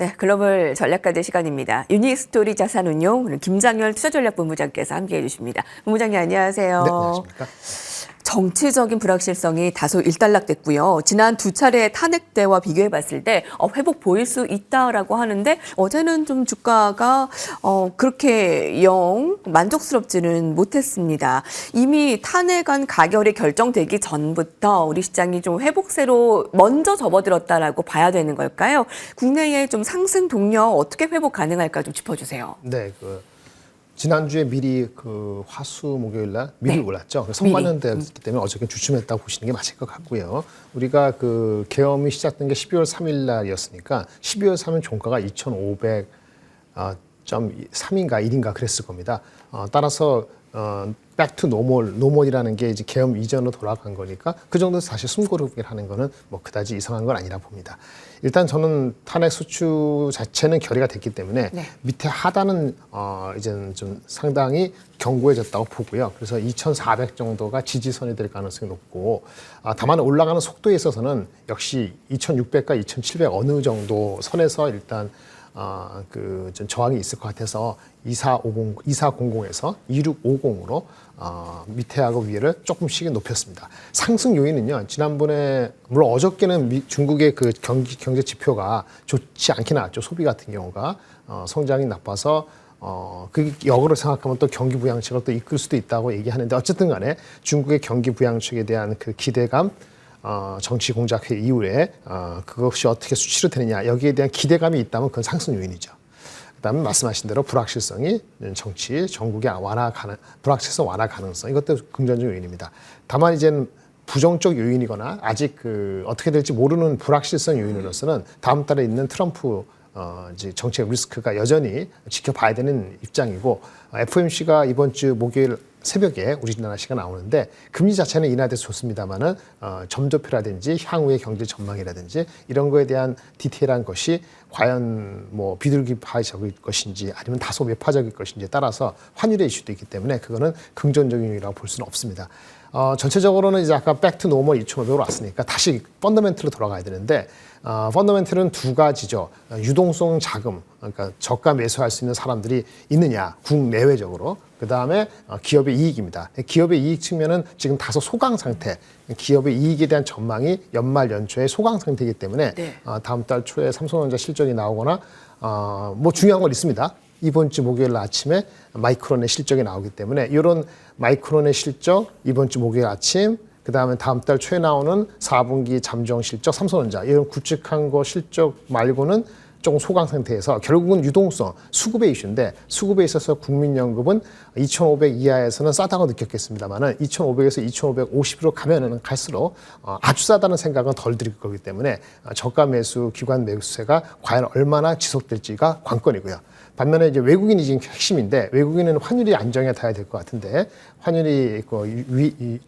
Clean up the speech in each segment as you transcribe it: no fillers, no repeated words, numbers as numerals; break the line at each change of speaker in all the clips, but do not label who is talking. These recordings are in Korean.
네, 글로벌 전략가들 시간입니다. 유니스토리 자산운용 김장열 투자전략본부장께서 함께해 주십니다. 본부장님 안녕하세요.
네, 안녕하십니까.
정치적인 불확실성이 다소 일단락됐고요. 지난 두 차례 탄핵 때와 비교해 봤을 때 회복 보일 수 있다라고 하는데 어제는 좀 주가가 그렇게 영 만족스럽지는 못했습니다. 이미 탄핵안 가결이 결정되기 전부터 우리 시장이 좀 회복세로 먼저 접어들었다라고 봐야 되는 걸까요? 국내의 좀 상승 동력 어떻게 회복 가능할까 좀 짚어주세요.
네, 지난주에 미리 화수 목요일 날 미리
네.
올랐죠. 선반영되었기 때문에 어저께 주춤했다고 보시는 게 맞을 것 같고요. 우리가 계엄이 시작된 게 12월 3일 날이었으니까 12월 3일 종가가 2,500.3인가 1인가 그랬을 겁니다. 따라서 back to normal이라는 게 이제 계엄 이전으로 돌아간 거니까 그 정도에서 다시 숨고르기를 하는 거는 뭐 그다지 이상한 건 아니라 봅니다. 일단 저는 탄핵 소추 자체는 결의가 됐기 때문에
네.
밑에 하단은 이제는 좀 상당히 견고해졌다고 보고요. 그래서 2,400 정도가 지지선이 될 가능성이 높고 다만 올라가는 속도에 있어서는 역시 2,600과 2,700 어느 정도 선에서 일단 좀 저항이 있을 것 같아서 2400에서 2650으로 밑에하고 위를 조금씩 높였습니다. 상승 요인은요, 지난번에, 물론 어저께는 중국의 경제 지표가 좋지 않게 나왔죠. 소비 같은 경우가. 성장이 나빠서, 그게 역으로 생각하면 또 경기 부양책을 또 이끌 수도 있다고 얘기하는데 어쨌든 간에 중국의 경기 부양책에 대한 그 기대감, 정치 공작회 이후에 그것이 어떻게 수치로 되느냐 여기에 대한 기대감이 있다면 그건 상승 요인이죠. 그다음에 말씀하신 대로 불확실성이 전국의 불확실성 완화 가능성 이것도 긍정적 요인입니다. 다만 이제는 부정적 요인이거나 아직 어떻게 될지 모르는 불확실성 요인으로서는 다음 달에 있는 트럼프 이제 정책 리스크가 여전히 지켜봐야 되는 입장이고 FOMC가 이번 주 목요일 새벽에 우리나라 시간 나오는데 금리 자체는 인하돼서 좋습니다만은 점도표라든지 향후의 경제 전망이라든지 이런 거에 대한 디테일한 것이 과연 뭐 비둘기파적일 것인지 아니면 다소 매파적일 것인지에 따라서 환율의 이슈도 있기 때문에 그거는 긍정적인 요인이라고 볼 수는 없습니다. 전체적으로는 이제 아까 백투 노멀 2,500으로 왔으니까 다시 펀더멘틀로 돌아가야 되는데 펀더멘틀은 두 가지죠. 유동성 자금, 그러니까 저가 매수할 수 있는 사람들이 있느냐, 국내외적으로. 그다음에 기업의 이익입니다. 기업의 이익 측면은 지금 다소 소강 상태, 기업의 이익에 대한 전망이 연말 연초에 소강 상태이기 때문에
네.
다음 달 초에 삼성전자 실적이 나오거나 뭐 중요한 건 있습니다. 이번 주 목요일 아침에 마이크론의 실적이 나오기 때문에 이런 마이크론의 실적 이번 주 목요일 아침 그다음에 다음 달 초에 나오는 4분기 잠정 실적 삼성전자 이런 굵직한 거 실적 말고는 조금 소강 상태에서 결국은 유동성, 수급의 이슈인데 수급에 있어서 국민연금은 2,500 이하에서는 싸다고 느꼈겠습니다만은 2,500에서 2,550으로 가면은 갈수록 아주 싸다는 생각은 덜 들 거기 때문에 저가 매수, 기관 매수세가 과연 얼마나 지속될지가 관건이고요. 반면에 이제 외국인이 지금 핵심인데 외국인은 환율이 안정해 둬야 될 것 같은데 환율이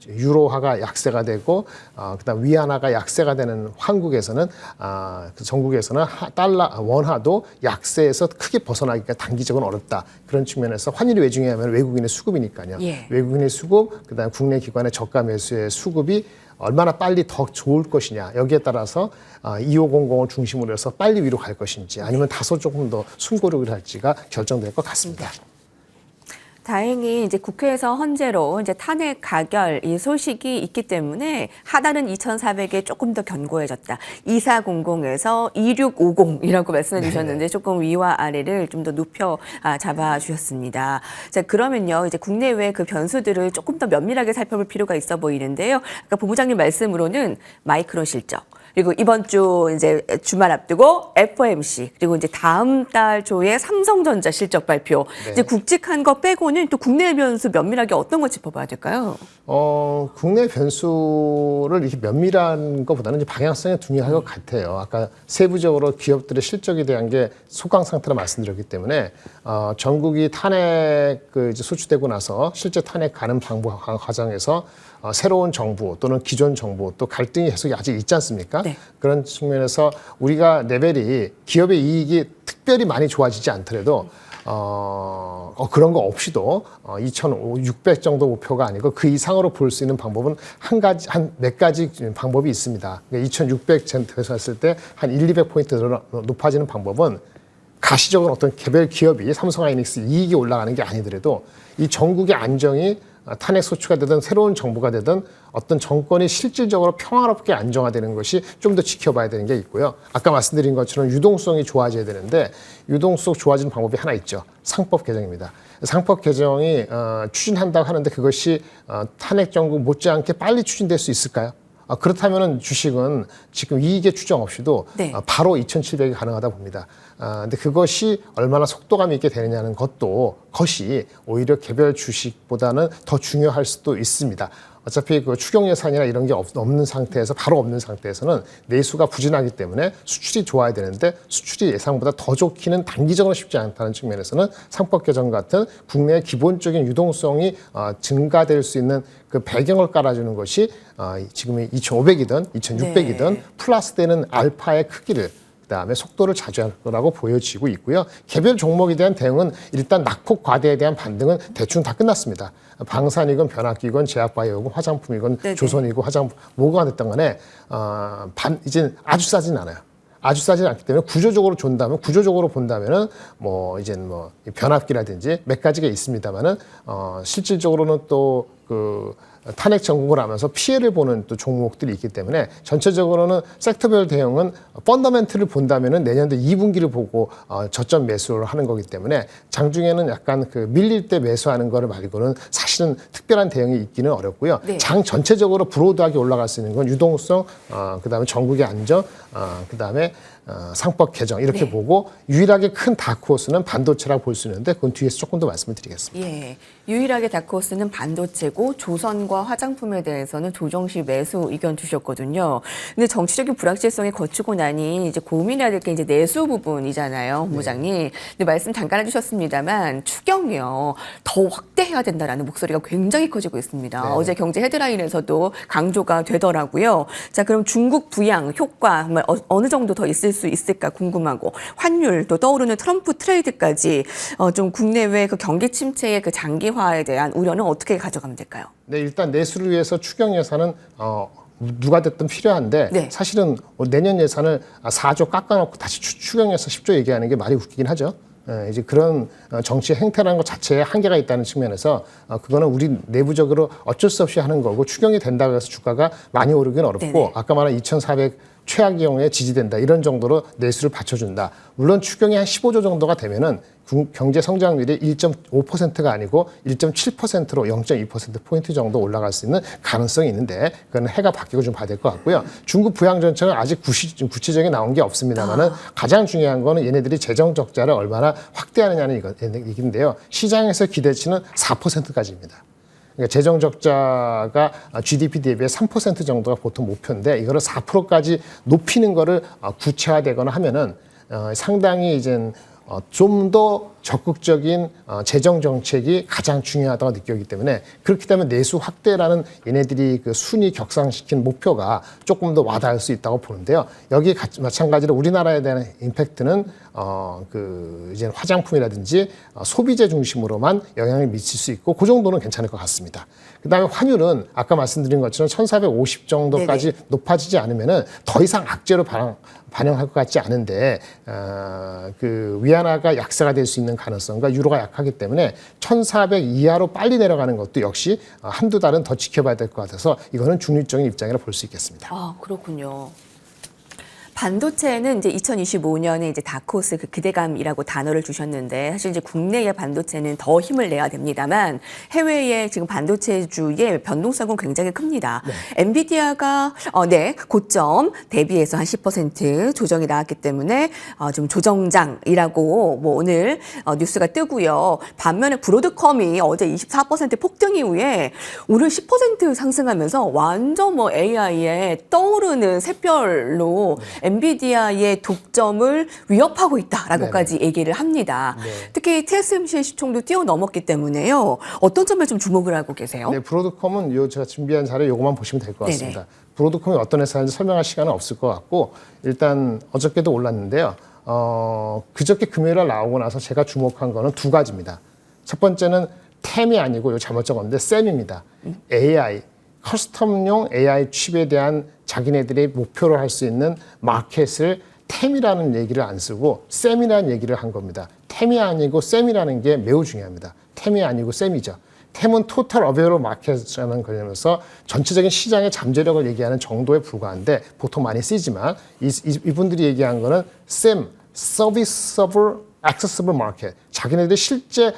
유로화가 약세가 되고 그다음 위안화가 약세가 되는 한국에서는 전국에서는 달러 원화도 약세에서 크게 벗어나기가 단기적으로 어렵다. 그런 측면에서 환율이 왜 중요하면 외국인의 수급이니까요.
예.
외국인의 수급 그다음 국내 기관의 저가 매수의 수급이 얼마나 빨리 더 좋을 것이냐 여기에 따라서 2500을 중심으로 해서 빨리 위로 갈 것인지 아니면 다소 조금 더 숨고르기를 할지가 결정될 것 같습니다.
다행히 이제 국회에서 헌재로 이제 탄핵 가결 이 소식이 있기 때문에 하단은 2,400에 조금 더 견고해졌다. 2400에서 2650이라고 말씀해 주셨는데 조금 위와 아래를 좀 더 높여 잡아 주셨습니다. 자, 그러면요. 이제 국내외 그 변수들을 조금 더 면밀하게 살펴볼 필요가 있어 보이는데요. 아까 본부장님 말씀으로는 마이크론 실적 그리고 이번 주 이제 주말 앞두고 FOMC 그리고 이제 다음 달 초에 삼성전자 실적 발표.
네.
이제 굵직한 거 빼고는 또 국내 변수 면밀하게 어떤 거 짚어봐야 될까요?
국내 변수를 이렇게 면밀한 것보다는 이제 방향성에 중요할 것 같아요. 아까 세부적으로 기업들의 실적에 대한 게 소강 상태로 말씀드렸기 때문에 전국이 탄핵 이제 소추되고 나서 실제 탄핵 가는 방법 과정에서 새로운 정부 또는 기존 정부 또 갈등이 계속 아직 있지 않습니까?
네.
그런 측면에서 우리가 레벨이 기업의 이익이 특별히 많이 좋아지지 않더라도 그런 거 없이도 2,600 정도 목표가 아니고 그 이상으로 볼 수 있는 방법은 한 몇 가지 방법이 있습니다. 2,600 됐을 때 한 200포인트 높아지는 방법은 가시적으로 어떤 개별 기업이 삼성하이닉스 이익이 올라가는 게 아니더라도 이 전국의 안정이 탄핵 소추가 되든 새로운 정부가 되든 어떤 정권이 실질적으로 평화롭게 안정화되는 것이 좀 더 지켜봐야 되는 게 있고요. 아까 말씀드린 것처럼 유동성이 좋아져야 되는데 유동성 좋아지는 방법이 하나 있죠. 상법 개정입니다. 상법 개정이 추진한다고 하는데 그것이 탄핵 정부 못지않게 빨리 추진될 수 있을까요? 그렇다면 주식은 지금 이익의 추정 없이도
네.
바로 2,700이 가능하다 봅니다. 근데 그것이 얼마나 속도감 있게 되느냐는 것이 오히려 개별 주식보다는 더 중요할 수도 있습니다. 어차피 그 추경 예산이나 이런 게 없는 상태에서 바로 없는 상태에서는 내수가 부진하기 때문에 수출이 좋아야 되는데 수출이 예상보다 더 좋기는 단기적으로 쉽지 않다는 측면에서는 상법 개정 같은 국내의 기본적인 유동성이 증가될 수 있는 그 배경을 깔아주는 것이 지금 2,500이든 2,600이든
네.
플러스되는 알파의 크기를 그다음에 속도를 자주할 거라고 보여지고 있고요. 개별 종목에 대한 대응은 일단 낙폭 과대에 대한 반등은 대충 다 끝났습니다. 방산이건 변압기건 제약바이오건 화장품이건
네네.
조선이고 화장품 뭐가 됐던 간에 이제 아주 싸진 않아요. 아주 싸지 않기 때문에 구조적으로 본다면은 변압기라든지 몇 가지가 있습니다만은 실질적으로는 또 그 탄핵 전국을 하면서 피해를 보는 또 종목들이 있기 때문에 전체적으로는 섹터별 대응은 펀더멘트를 본다면은 내년도 2분기를 보고 저점 매수를 하는 거기 때문에 장중에는 약간 그 밀릴 때 매수하는 거를 말고는 사실은 특별한 대응이 있기는 어렵고요.
네.
장 전체적으로 브로드하게 올라갈 수 있는 건 유동성, 그다음에 전국의 안정, 그다음에 상법 개정 이렇게
네.
보고 유일하게 큰 다크호스는 반도체라고 볼 수 있는데 그건 뒤에서 조금 더 말씀을 드리겠습니다.
예, 유일하게 다크호스는 반도체고 조선과 화장품에 대해서는 조정시 매수 의견 주셨거든요. 근데 정치적인 불확실성이 거치고 나니 이제 고민해야 될 게 이제 내수 부분이잖아요, 본부장님. 근데 말씀 잠깐 해주셨습니다만 추경이요 더 확대해야 된다라는 목소리가 굉장히 커지고 있습니다.
네.
어제 경제 헤드라인에서도 강조가 되더라고요. 자, 그럼 중국 부양 효과 정말 어느 정도 더 있을 수 있을까 궁금하고 환율 또 떠오르는 트럼프 트레이드까지 좀 국내외 그 경기 침체의 그 장기화에 대한 우려는 어떻게 가져가면 될까요?
네, 일단 내수를 위해서 추경 예산은 누가 됐든 필요한데
네.
사실은 내년 예산을 4조 깎아놓고 다시 추경해서 10조 얘기하는 게 말이 웃기긴 하죠. 이제 그런 정치 행태라는 것 자체에 한계가 있다는 측면에서 그거는 우리 내부적으로 어쩔 수 없이 하는 거고 추경이 된다고 해서 주가가 많이 오르긴 어렵고
네네.
아까 말한 2,400 최악의 경우에 지지된다 이런 정도로 내수를 받쳐준다. 물론 추경이 한 15조 정도가 되면은 경제 성장률이 1.5%가 아니고 1.7%로 0.2%포인트 정도 올라갈 수 있는 가능성이 있는데 그건 해가 바뀌고 좀 봐야 될 것 같고요. 중국 부양 정책은 아직 구체적인 나온 게 없습니다만은 가장 중요한 거는 얘네들이 재정 적자를 얼마나 확대하느냐는 얘기인데요. 시장에서 기대치는 4%까지입니다. 그러니까 재정 적자가 GDP 대비해 3% 정도가 보통 목표인데 이거를 4%까지 높이는 거를 구체화되거나 하면은 상당히 이제 좀 더 적극적인 재정 정책이 가장 중요하다고 느끼기 때문에 그렇기 때문에 내수 확대라는 얘네들이 그 순위 격상시킨 목표가 조금 더 와닿을 수 있다고 보는데요. 여기 마찬가지로 우리나라에 대한 임팩트는 이제 화장품이라든지 소비재 중심으로만 영향을 미칠 수 있고 그 정도는 괜찮을 것 같습니다. 그다음에 환율은 아까 말씀드린 것처럼 1,450 정도까지
네네.
높아지지 않으면은 더 이상 악재로 반영할 것 같지 않은데 그 위안화가 약세가 될 수 있는 가능성과 유로가 약하기 때문에 1,400 이하로 빨리 내려가는 것도 역시 한두 달은 더 지켜봐야 될 것 같아서 이거는 중립적인 입장이라 볼 수 있겠습니다.
아, 그렇군요. 반도체는 이제 2025년에 이제 다크호스 그 기대감이라고 단어를 주셨는데 사실 이제 국내의 반도체는 더 힘을 내야 됩니다만 해외의 지금 반도체주의 변동성은 굉장히 큽니다. 엔비디아가 고점 대비해서 한 10% 조정이 나왔기 때문에 좀 조정장이라고 뭐 오늘 뉴스가 뜨고요. 반면에 브로드컴이 어제 24% 폭등 이후에 오늘 10% 상승하면서 완전 뭐 AI에 떠오르는 샛별로 엔비디아의 독점을 위협하고 있다라고까지 얘기를 합니다.
네.
특히 TSMC의 시총도 뛰어넘었기 때문에요. 어떤 점에 좀 주목을 하고 계세요?
네, 브로드컴은 제가 준비한 자료 요거만 보시면 될 것 같습니다.
네네.
브로드컴이 어떤 회사인지 설명할 시간은 없을 것 같고 일단 어저께도 올랐는데요. 그저께 금요일에 나오고 나서 제가 주목한 거는 두 가지입니다. 첫 번째는 템이 아니고 이거 잘못 적었는데 셈입니다. AI, 커스텀용 AI 칩에 대한 자기네들이 목표로 할 수 있는 마켓을 템이라는 얘기를 안 쓰고 셈이라는 얘기를 한 겁니다. 템이 아니고 셈이라는 게 매우 중요합니다. 템이 아니고 셈이죠. 템은 토탈 어베이러블 마켓이라는 개념에서 전체적인 시장의 잠재력을 얘기하는 정도에 불과한데 보통 많이 쓰지만 이분들이 얘기한 거는 셈, 서비스able 액세서블 마켓. 자기네들이 실제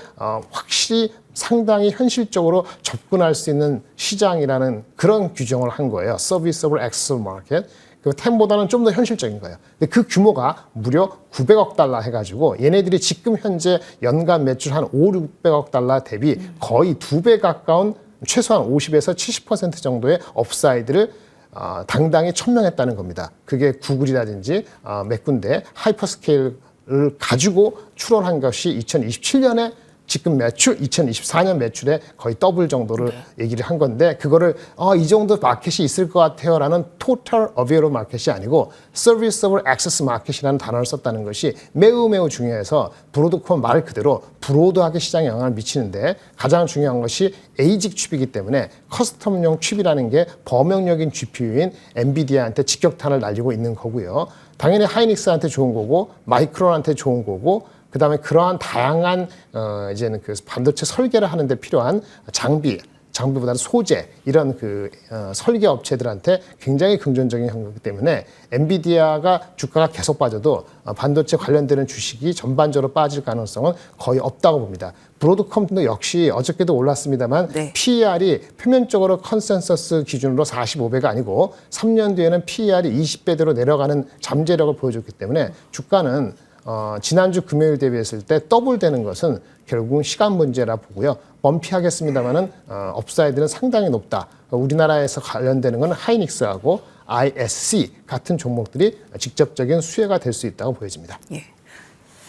확실히 상당히 현실적으로 접근할 수 있는 시장이라는 그런 규정을 한 거예요. 서비스able 액세서블 마켓. 그 템보다는 좀 더 현실적인 거예요. 근데 그 규모가 무려 900억 달러 해가지고 얘네들이 지금 현재 연간 매출 한 5, 600억 달러 대비 거의 2배 가까운 최소한 50에서 70% 정도의 업사이드를 당당히 천명했다는 겁니다. 그게 구글이라든지 몇 군데 하이퍼스케일을 가지고 출원한 것이 2027년에 지금 매출, 2024년 매출에 거의 더블 정도를 얘기를 한 건데 그거를 이 정도 마켓이 있을 것 같아요라는 토탈 어베이러블 마켓이 아니고 서비스able 액세스 마켓이라는 단어를 썼다는 것이 매우 매우 중요해서 브로드컴 말 그대로 브로드하게 시장에 영향을 미치는데 가장 중요한 것이 에이직 칩이기 때문에 커스텀용 칩이라는 게 범용력인 GPU인 엔비디아한테 직격탄을 날리고 있는 거고요. 당연히 하이닉스한테 좋은 거고 마이크론한테 좋은 거고 그다음에 그러한 다양한 이제는 그 반도체 설계를 하는데 필요한 장비보다는 소재 이런 그 설계 업체들한테 굉장히 긍정적인 형국이기 때문에 엔비디아가 주가가 계속 빠져도 반도체 관련되는 주식이 전반적으로 빠질 가능성은 거의 없다고 봅니다. 브로드컴도 역시 어저께도 올랐습니다만
네.
PER이 표면적으로 컨센서스 기준으로 45배가 아니고 3년 뒤에는 PER이 20배대로 내려가는 잠재력을 보여줬기 때문에 주가는 지난주 금요일 대비했을 때 더블 되는 것은 결국은 시간 문제라 보고요. 범피하겠습니다만은 업사이드는 상당히 높다. 우리나라에서 관련되는 건 하이닉스하고 ISC 같은 종목들이 직접적인 수혜가 될 수 있다고 보여집니다.
예.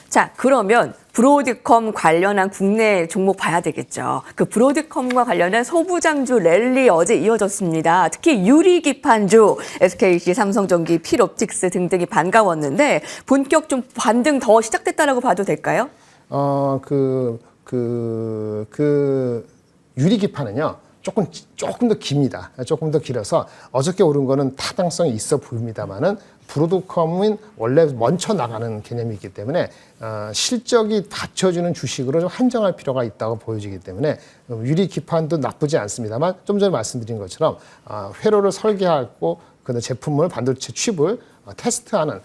자, 그러면 브로드컴 관련한 국내 종목 봐야 되겠죠. 그 브로드컴과 관련한 소부장주 랠리 어제 이어졌습니다. 특히 유리기판주, SKC, 삼성전기, 필옵틱스 등등이 반가웠는데 본격 좀 반등 더 시작됐다라고 봐도 될까요?
유리기판은요. 조금 더 깁니다. 조금 더 길어서 어저께 오른 거는 타당성이 있어 보입니다만은 브로드컴은 원래 먼저 나가는 개념이 있기 때문에 실적이 받쳐주는 주식으로 좀 한정할 필요가 있다고 보여지기 때문에 유리기판도 나쁘지 않습니다만 좀 전에 말씀드린 것처럼 회로를 설계하고 그 제품을 반도체 칩을 테스트나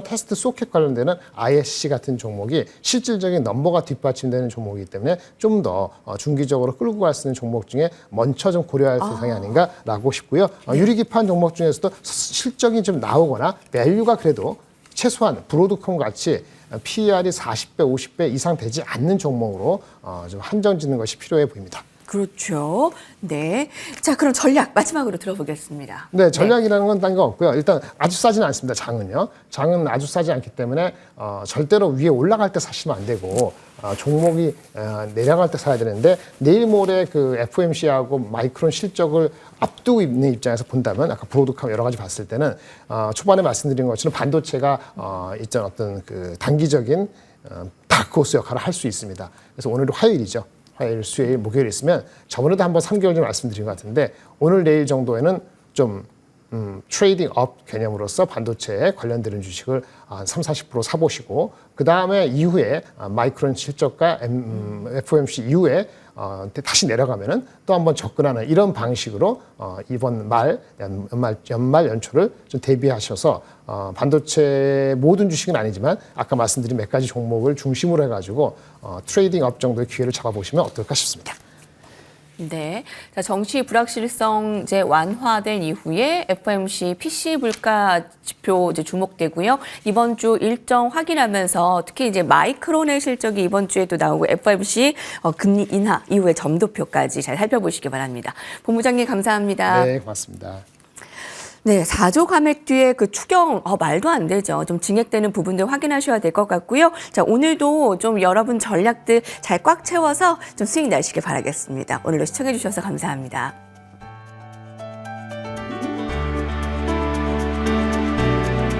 테스트 소켓 관련되는 ISC 같은 종목이 실질적인 넘버가 뒷받침되는 종목이기 때문에 좀 더 중기적으로 끌고 갈 수 있는 종목 중에 먼저 좀 고려할 대상이 아닌가라고 싶고요. 유리기판 종목 중에서도 실적이 좀 나오거나 밸류가 그래도 최소한 브로드컴 같이 PER이 40배, 50배 이상 되지 않는 종목으로 좀 한정 짓는 것이 필요해 보입니다.
그렇죠. 네. 자, 그럼 전략 마지막으로 들어보겠습니다.
네, 전략이라는 건 딴 거 없고요. 일단 아주 싸지는 않습니다. 장은요. 장은 아주 싸지 않기 때문에 절대로 위에 올라갈 때 사시면 안 되고 종목이 내려갈 때 사야 되는데 내일 모레 그 FOMC하고 마이크론 실적을 앞두고 있는 입장에서 본다면 아까 브로드컴 여러 가지 봤을 때는 초반에 말씀드린 것처럼 반도체가 있던 어떤 그 단기적인 다크호스 역할을 할 수 있습니다. 그래서 오늘도 화요일이죠. 화요일, 수요일, 목요일 있으면 저번에도 한번 3개월 전에 말씀드린 것 같은데 오늘 내일 정도에는 좀 트레이딩 업 개념으로서 반도체에 관련되는 주식을 한 30-40% 사보시고 그 다음에 이후에 마이크론 실적과 FOMC 이후에 다시 내려가면은 또 한번 접근하는 이런 방식으로 이번 연말 연초를 좀 대비하셔서 반도체 모든 주식은 아니지만 아까 말씀드린 몇 가지 종목을 중심으로 해가지고 트레이딩 업 정도의 기회를 잡아보시면 어떨까 싶습니다.
네. 자, 정치 불확실성 이제 완화된 이후에 FOMC PC 물가 지표 이제 주목되고요. 이번 주 일정 확인하면서 특히 이제 마이크론의 실적이 이번 주에 또 나오고 FOMC 금리 인하 이후에 점도표까지 잘 살펴보시기 바랍니다. 본부장님 감사합니다.
네, 고맙습니다.
네, 4조 감액 뒤에 그 추경 말도 안 되죠. 좀 증액되는 부분들 확인하셔야 될 것 같고요. 자, 오늘도 좀 여러분 전략들 잘 꽉 채워서 좀 수익 내시길 바라겠습니다. 오늘도 시청해 주셔서 감사합니다.